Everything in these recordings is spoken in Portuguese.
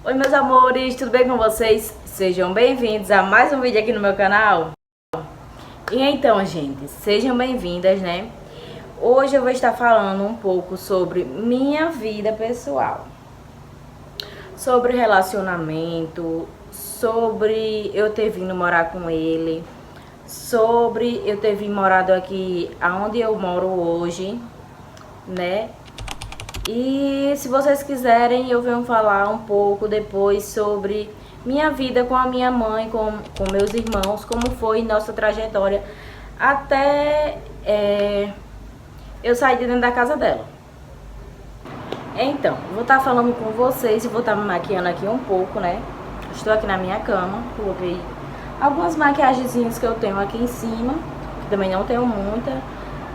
Oi meus amores, tudo bem com vocês? Sejam bem-vindos a mais um vídeo aqui no meu canal. E então, gente, sejam bem-vindas, né? Hoje eu vou estar falando um pouco sobre minha vida pessoal, sobre relacionamento, sobre eu ter vindo morar com ele, sobre eu ter vindo morado aqui aonde eu moro hoje, né? E se vocês quiserem, eu venho falar um pouco depois sobre minha vida com a minha mãe, com meus irmãos, como foi nossa trajetória até eu sair de dentro da casa dela. Então, vou estar falando com vocês e vou estar me maquiando aqui um pouco, né? Estou aqui na minha cama, coloquei algumas maquiagenzinhas que eu tenho aqui em cima, que também não tenho muita,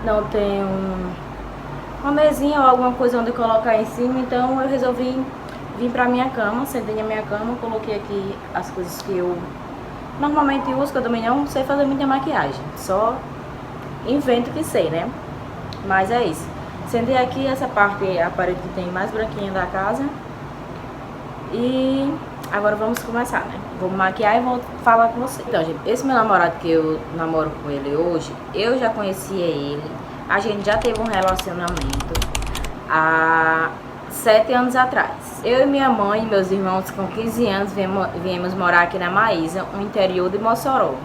não tenho uma mesinha ou alguma coisa onde colocar em cima, então eu resolvi vir pra minha cama, sentei na minha cama, coloquei aqui as coisas que eu normalmente uso, que eu também não sei fazer muita maquiagem, só invento que sei, né? Mas é isso. Sentei aqui, essa parte, a parede que tem mais branquinha da casa. E agora vamos começar, né? Vou maquiar e vou falar com vocês. Então, gente, esse meu namorado que eu namoro com ele hoje, eu já conhecia ele. A gente já teve um relacionamento há 7 anos atrás. Eu e minha mãe e meus irmãos com 15 anos viemos morar aqui na Maísa, no interior de Mossoró.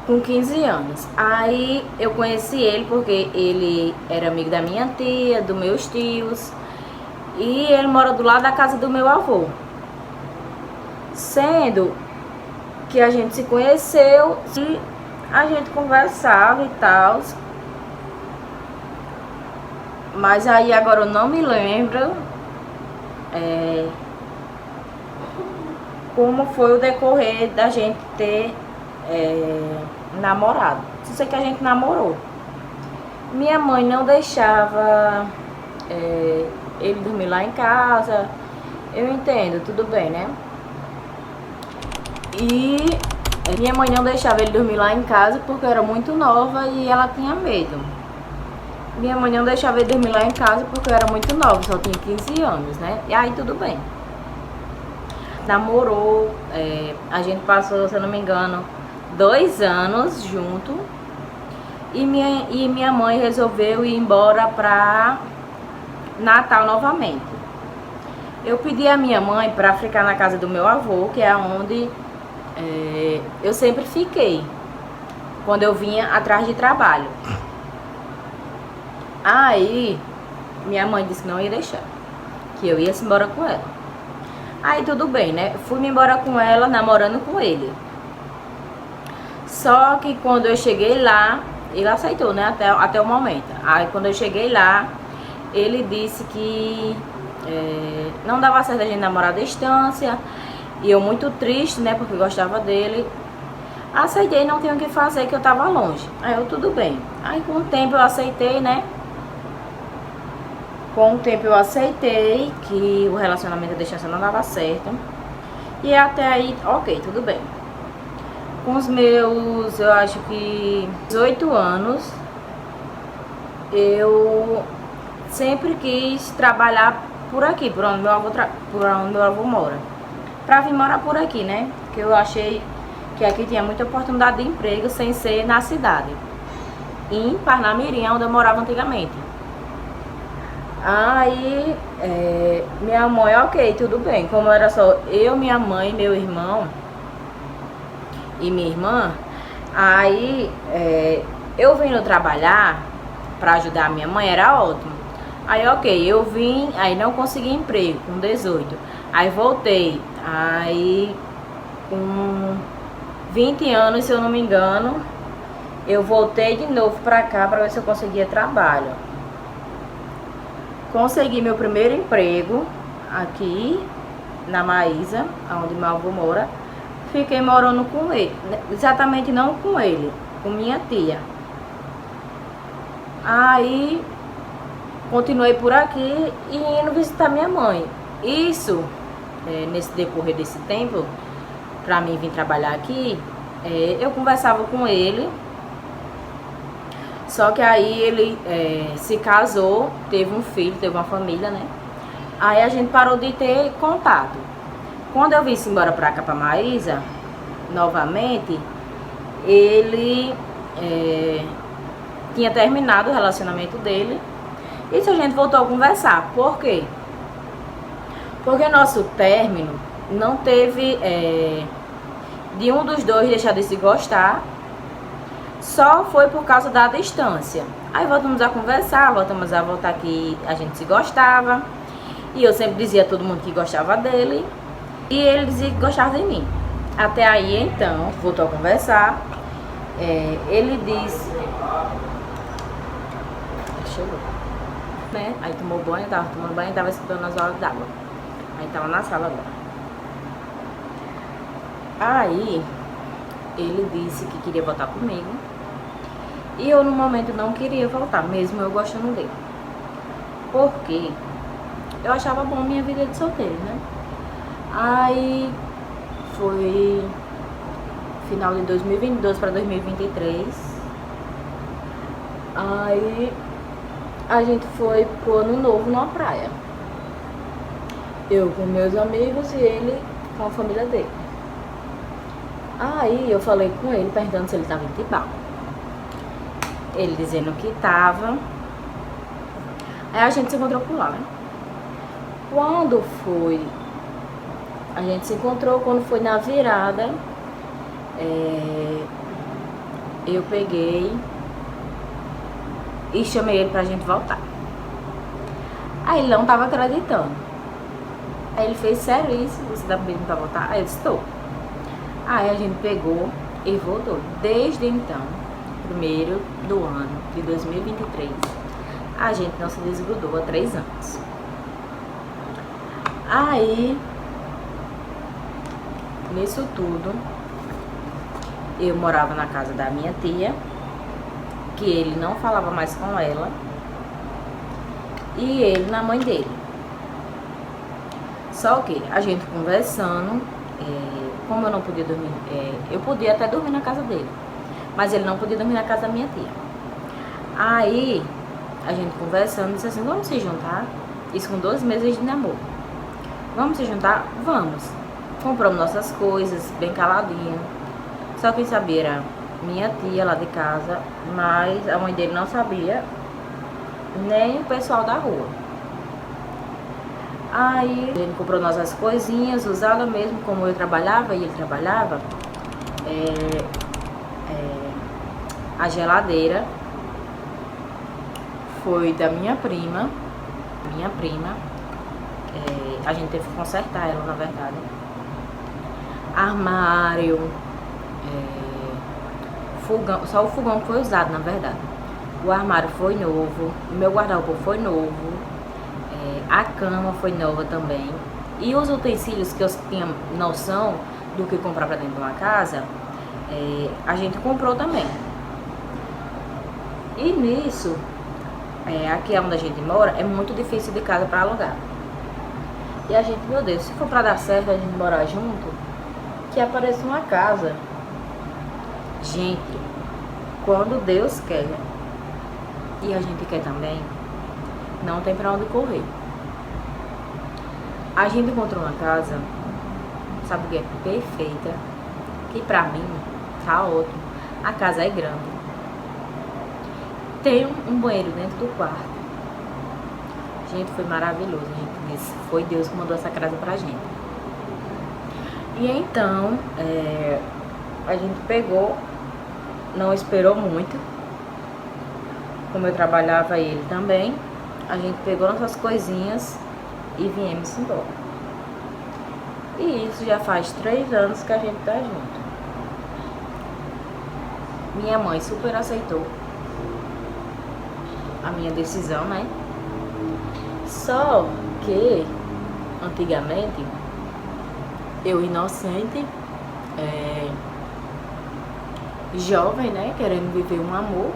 Com 15 anos. Aí eu conheci ele porque ele era amigo da minha tia, dos meus tios. E ele mora do lado da casa do meu avô. Sendo que a gente se conheceu e a gente conversava e tal. Mas aí agora eu não me lembro como foi o decorrer da gente ter namorado. Só sei que a gente namorou. Minha mãe não deixava ele dormir lá em casa. Eu entendo, tudo bem, né? E minha mãe não deixava ele dormir lá em casa porque eu era muito nova e ela tinha medo. Minha mãe não deixava ele dormir lá em casa porque eu era muito nova, só tinha 15 anos, né? E aí tudo bem. Namorou, a gente passou, se eu não me engano, 2 anos junto. E minha mãe resolveu ir embora pra Natal novamente. Eu pedi a minha mãe pra ficar na casa do meu avô, que é onde eu sempre fiquei quando eu vinha atrás de trabalho. Aí minha mãe disse que não ia deixar, que eu ia se embora com ela. Aí tudo bem, né? Fui-me embora com ela, namorando com ele. Só que quando eu cheguei lá, ele aceitou, né? Até o momento. Aí quando eu cheguei lá, ele disse que não dava certo a gente namorar à distância. E eu muito triste, né? Porque gostava dele. Aceitei, não tinha o que fazer, que eu tava longe. Aí eu, tudo bem. Aí com o tempo eu aceitei, né? Com o tempo eu aceitei que o relacionamento à distância não dava certo. E até aí, ok, tudo bem. Com os meus, eu acho que 18 anos, eu sempre quis trabalhar por aqui, por onde meu avô mora. Pra vir morar por aqui, né? Porque eu achei que aqui tinha muita oportunidade de emprego sem ser na cidade. Em Parnamirim, onde eu morava antigamente. Aí, minha mãe, ok, tudo bem. Como era só eu, minha mãe, meu irmão e minha irmã, aí eu vindo trabalhar pra ajudar a minha mãe, era ótimo. Aí, ok, eu vim, aí não consegui emprego com 18. Aí voltei, aí com 20 anos, se eu não me engano, eu voltei de novo pra cá pra ver se eu conseguia trabalho. Consegui meu primeiro emprego aqui na Maísa, onde meu avô mora. Fiquei morando com ele, exatamente não com ele, com minha tia. Aí continuei por aqui e indo visitar minha mãe. Isso, nesse decorrer desse tempo, pra mim vir trabalhar aqui, eu conversava com ele. Só que aí ele se casou, teve um filho, teve uma família, né? Aí a gente parou de ter contato. Quando eu vim embora pra cá, pra Maísa, novamente, ele tinha terminado o relacionamento dele. E a gente voltou a conversar. Por quê? Porque nosso término não teve de um dos dois deixar de se gostar. Só foi por causa da distância. Aí voltamos a conversar, voltamos a voltar que a gente se gostava. E eu sempre dizia a todo mundo que gostava dele. E ele dizia que gostava de mim. Até aí, então, voltou a conversar. Ele disse... Chegou. Né? Aí tomou banho, tava tomando banho e tava escutando as horas d'água. Aí tava na sala agora. Aí, ele disse que queria voltar comigo. E eu, no momento, não queria voltar, mesmo eu gostando dele. Porque eu achava bom minha vida de solteiro, né? Aí, foi final de 2022 para 2023. Aí, a gente foi pro Ano Novo numa praia. Eu com meus amigos e ele com a família dele. Aí, eu falei com ele, perguntando se ele tava em Tibau. Ele dizendo que tava. Aí a gente se encontrou por lá, né? Quando foi... A gente se encontrou quando foi na virada. Eu peguei e chamei ele pra gente voltar. Aí ele não tava acreditando. Aí ele fez, sério isso? Você tá pedindo pra voltar? Aí eu disse, tô. Aí a gente pegou e voltou. Desde então, primeiro do ano de 2023, a gente não se desgrudou há 3 anos. Aí, nisso tudo, eu morava na casa da minha tia, que ele não falava mais com ela, e ele na mãe dele. Só que a gente conversando, como eu não podia dormir, eu podia até dormir na casa dele, mas ele não podia dormir na casa da minha tia. Aí, a gente conversando, disse assim, vamos se juntar? Isso com 12 meses de namoro. Vamos se juntar? Vamos. Compramos nossas coisas, bem caladinho. Só quem sabia era minha tia lá de casa, mas a mãe dele não sabia, nem o pessoal da rua. Aí, a gente comprou nossas coisinhas, usava mesmo, como eu trabalhava e ele trabalhava. A geladeira foi da minha prima. A gente teve que consertar ela, na verdade. Armário, fogão, só o fogão que foi usado, na verdade. O armário foi novo, o meu guarda-roupa foi novo, a cama foi nova também. E os utensílios que eu tinha noção do que comprar pra dentro de uma casa, a gente comprou também. E nisso, aqui onde a gente mora, é muito difícil de casa para alugar. E a gente, meu Deus, se for para dar certo a gente morar junto, que apareça uma casa. Gente, quando Deus quer, e a gente quer também, não tem para onde correr. A gente encontrou uma casa, sabe o que é? Perfeita, que pra mim tá ótimo. A casa é grande. Tem um banheiro dentro do quarto. Gente, foi maravilhoso. A gente disse, foi Deus que mandou essa casa pra gente. E então, a gente pegou, não esperou muito. Como eu trabalhava e ele também, a gente pegou nossas coisinhas e viemos embora. E isso já faz 3 anos que a gente tá junto. Minha mãe super aceitou a minha decisão, né? Só que, antigamente, eu inocente, jovem, né? Querendo viver um amor,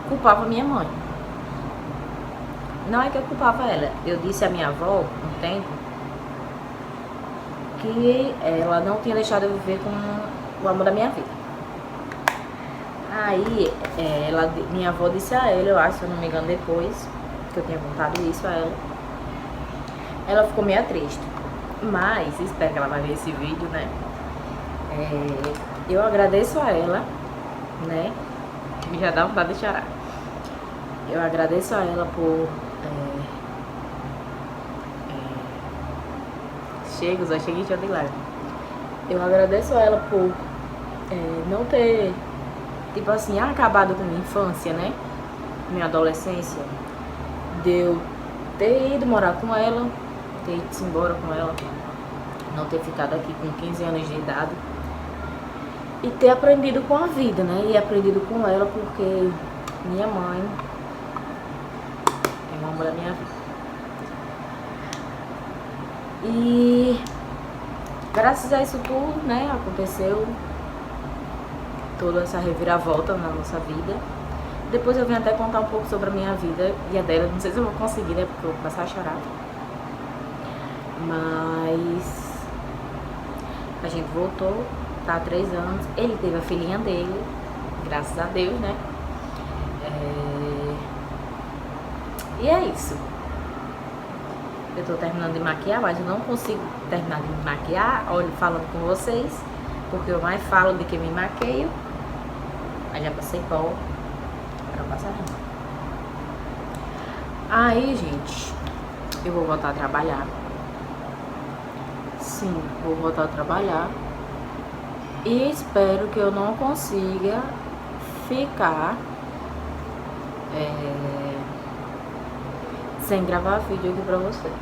culpava minha mãe. Não é que eu culpava ela. Eu disse à minha avó, um tempo, que ela não tinha deixado eu viver com o amor da minha vida. Aí, minha avó disse a ela, eu acho, se eu não me engano, depois, que eu tinha contado isso a ela. Ela ficou meio triste, mas espero que ela vai ver esse vídeo, né? Eu agradeço a ela, né? Já dá vontade de chorar. Eu agradeço a ela por... só cheguei de lágrimas. Eu agradeço a ela por não ter, tipo assim, acabado com minha infância, né? Minha adolescência. De eu ter ido morar com ela, ter ido embora com ela, não ter ficado aqui com 15 anos de idade. E ter aprendido com a vida, né? E aprendido com ela porque minha mãe é uma mulher da minha vida. E graças a isso tudo, né? Aconteceu toda essa reviravolta na nossa vida. Depois eu venho até contar um pouco sobre a minha vida e a dela. Não sei se eu vou conseguir, né? Porque eu vou começar a chorar. Mas a gente voltou, tá há 3 anos. Ele teve a filhinha dele, graças a Deus, né? E é isso. Eu tô terminando de maquiar, mas eu não consigo terminar de me maquiar, olha, falando com vocês, porque eu mais falo do que me maqueio. Aí já passei pó, para passar não. Aí, gente, eu vou voltar a trabalhar. Sim, vou voltar a trabalhar. E espero que eu não consiga ficar sem gravar vídeo aqui pra vocês.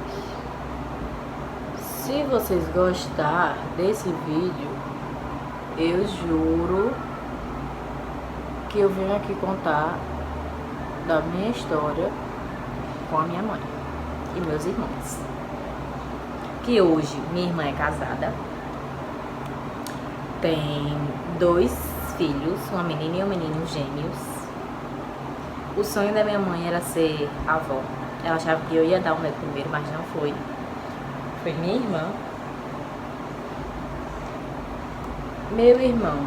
Se vocês gostarem desse vídeo, eu juro que eu venho aqui contar da minha história com a minha mãe e meus irmãos. Que hoje minha irmã é casada, tem 2 filhos, uma menina e um menino gêmeos. O sonho da minha mãe era ser avó. Ela achava que eu ia dar um neto primeiro, mas não foi. Foi minha irmã. Meu irmão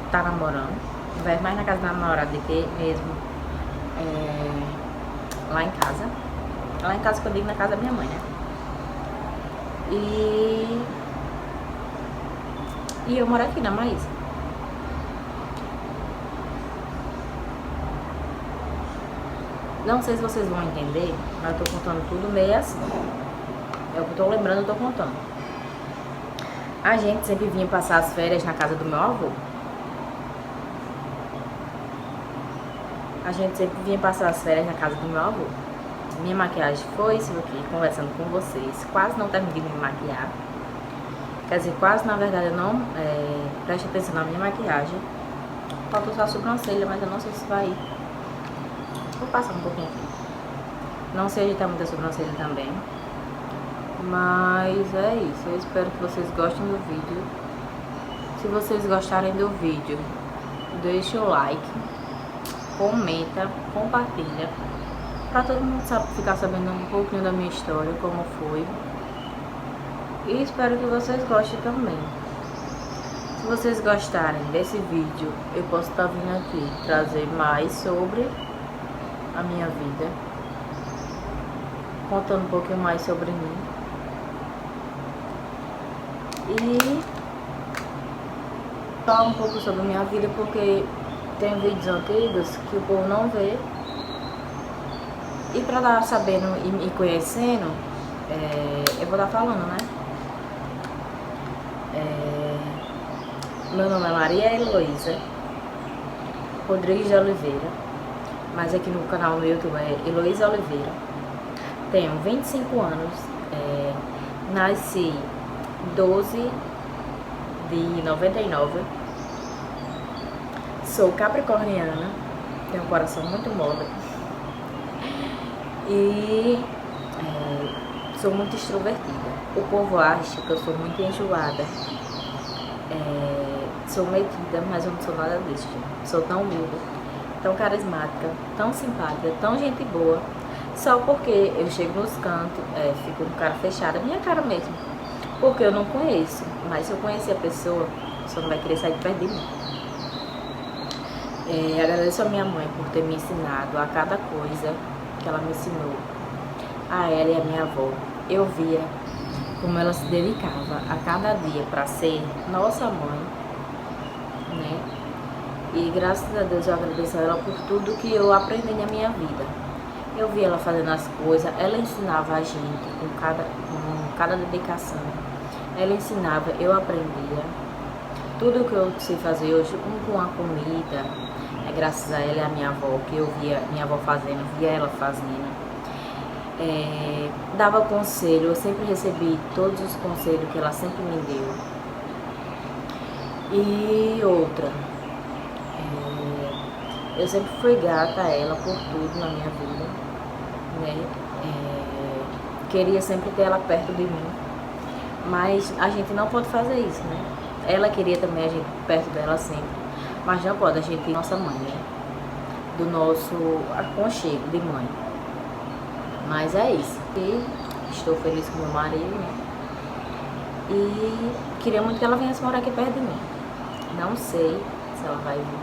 tá namorando. Vai mais na casa da namorada do que mesmo lá em casa. Lá em casa que eu digo, na casa da minha mãe, né? E eu moro aqui na Maísa. Não sei se vocês vão entender, mas eu tô contando tudo meio assim. É o que eu tô lembrando, eu tô contando. A gente sempre vinha passar as férias na casa do meu avô. A gente sempre vinha passar as férias na casa do meu avô. Minha maquiagem foi isso aqui, conversando com vocês. Quase não terminei de me maquiar. Quer dizer, quase, na verdade, eu não preste atenção na minha maquiagem. Faltou só a sobrancelha, mas eu não sei se vai ir. Vou passar um pouquinho aqui. Não sei ajeitar muito a sobrancelha também. Mas é isso. Eu espero que vocês gostem do vídeo. Se vocês gostarem do vídeo, deixa o like, comenta, compartilha, pra todo mundo ficar sabendo um pouquinho da minha história, como foi. E espero que vocês gostem também. Se vocês gostarem desse vídeo, eu posso estar vindo aqui trazer mais sobre a minha vida, contando um pouquinho mais sobre mim. E falar um pouco sobre a minha vida, porque tem vídeos antigos que o povo não vê. E pra dar sabendo e me conhecendo, eu vou estar falando, né? Meu nome é Maria Heloísa Rodrigues de Oliveira, mas aqui no canal no YouTube é Heloísa Oliveira. Tenho 25 anos, nasci 12 de 99. Sou capricorniana, tenho um coração muito mole e sou muito extrovertida. O povo acha que eu sou muito enjoada, sou metida, mas eu não sou nada disso. Sou tão humilde, tão carismática, tão simpática, tão gente boa, só porque eu chego nos cantos, fico com cara fechada, minha cara mesmo, porque eu não conheço. Mas se eu conhecer a pessoa, só não vai querer sair de perto de mim. Agradeço a minha mãe por ter me ensinado a cada coisa que ela me ensinou, a ela e a minha avó. Eu via como ela se dedicava a cada dia para ser nossa mãe, né? E graças a Deus eu agradeço a ela por tudo que eu aprendi na minha vida. Eu via ela fazendo as coisas, ela ensinava a gente com cada dedicação. Ela ensinava, eu aprendia. Tudo que eu sei fazer hoje, com a comida, é graças a ela e a minha avó, que eu via minha avó fazendo, via ela fazendo. Dava conselho, eu sempre recebi todos os conselhos que ela sempre me deu. E outra, eu sempre fui grata a ela por tudo na minha vida, né? Queria sempre ter ela perto de mim, mas a gente não pode fazer isso, né? Ela queria também a gente perto dela sempre, mas não pode, a gente é nossa mãe, né? Do nosso aconchego de mãe. Mas é isso. E estou feliz com meu marido, né? E queria muito que ela viesse morar aqui perto de mim. Não sei se ela vai vir,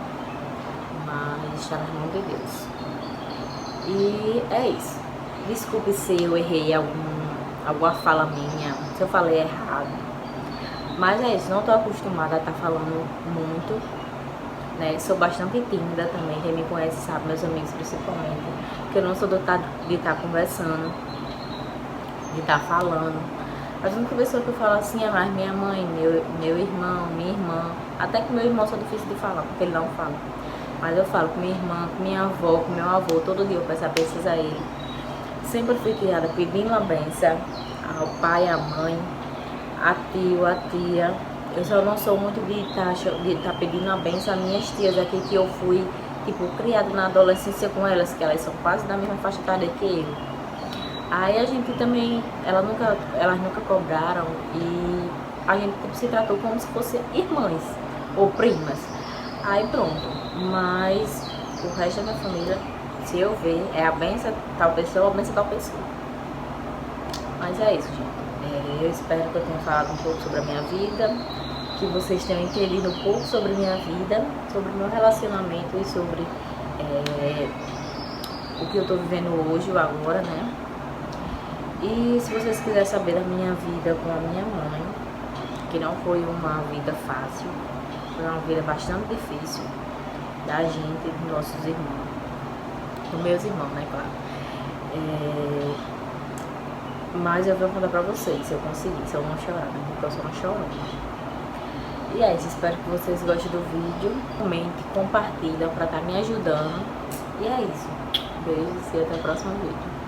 mas está nas mãos de Deus. E é isso. Desculpe se eu errei alguma fala minha, se eu falei errado. Mas é isso, não estou acostumada a estar falando muito, né? Sou bastante tímida também, quem me conhece sabe, meus amigos principalmente, que eu não sou dotada de estar conversando, de estar falando. A única pessoa que eu falo assim é mais minha mãe, meu irmão, minha irmã. Até que meu irmão sou difícil de falar, porque ele não fala. Mas eu falo com minha irmã, com minha avó, com meu avô, todo dia eu peço a bênção a ele. Sempre fui criada pedindo a bênção ao pai, à mãe, a tio, a tia. Eu só não sou muito de estar pedindo a bênção às minhas tias aqui, que eu fui, tipo, criada na adolescência com elas, que elas são quase da mesma faixa etária que eu. Aí a gente também, elas nunca cobraram e a gente tipo, se tratou como se fossem irmãs ou primas. Aí pronto, mas o resto da minha família, se eu ver, é a benção tal pessoa, a benção tal pessoa. Mas é isso, gente. Eu espero que eu tenha falado um pouco sobre a minha vida, que vocês tenham entendido um pouco sobre minha vida, sobre o meu relacionamento e sobre o que eu tô vivendo hoje ou agora, né? E se vocês quiserem saber da minha vida com a minha mãe, que não foi uma vida fácil, foi uma vida bastante difícil da gente e dos nossos irmãos, dos meus irmãos, né, claro. Mas eu vou contar pra vocês, se eu conseguir, se eu não chorar, né, porque eu sou uma chorona. E é isso, espero que vocês gostem do vídeo, comente, compartilhem pra estar me ajudando. E é isso, beijos e até o próximo vídeo.